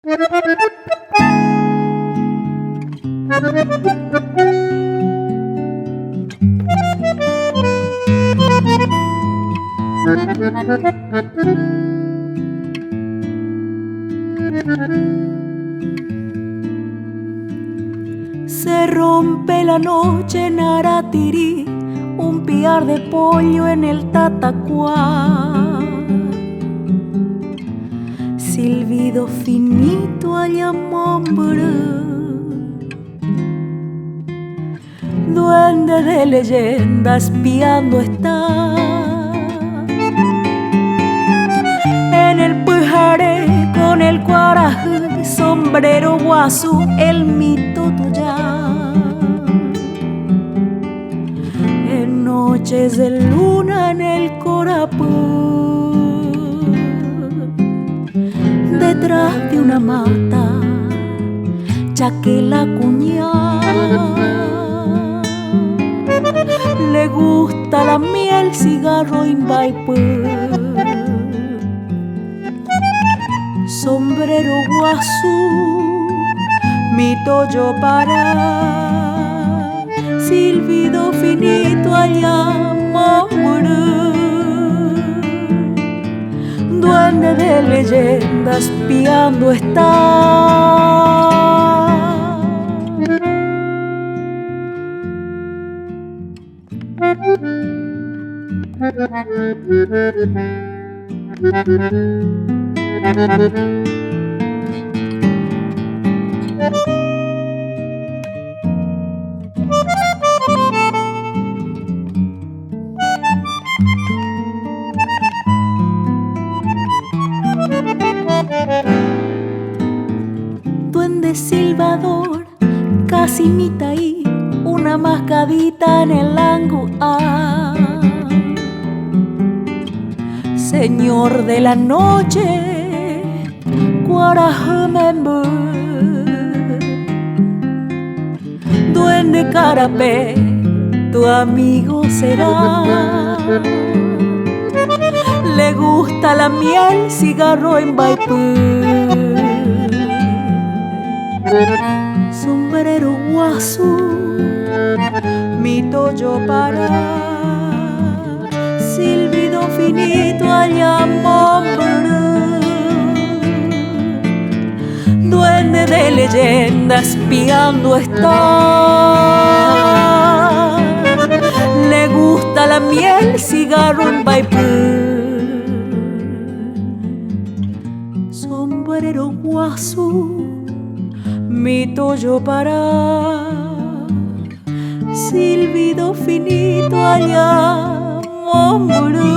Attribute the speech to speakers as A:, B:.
A: Se rompe la noche en Aratirí, un piar de pollo en el Tatacuá. Silbido finito allá Mombrú, duende de leyenda espiando está. En el Pujaré con el Cuarajú, sombrero guazú, el mito tuya. En noches de luna en el Corapú, detrás de una mata, chaquela cuñada. Le gusta la miel, cigarro y vaipú. Sombrero guazú, mi toyo para. Silbido finito allá Mombrú, duende de leyenda espiando está. Duende silbador, casi mitaí, una mascadita en el anguá. Señor de la noche, Cuarajamembú, duende carapé, tu amigo será. Le gusta la miel, cigarro en vaipú. Sombrero guazú, mi toyo para. Silbido finito allá Mombrú, duende de leyenda espiando está. Le gusta la miel, cigarro en vaipú. Sombrero guazú, mi toyo para. Silbido finito allá Mombrú,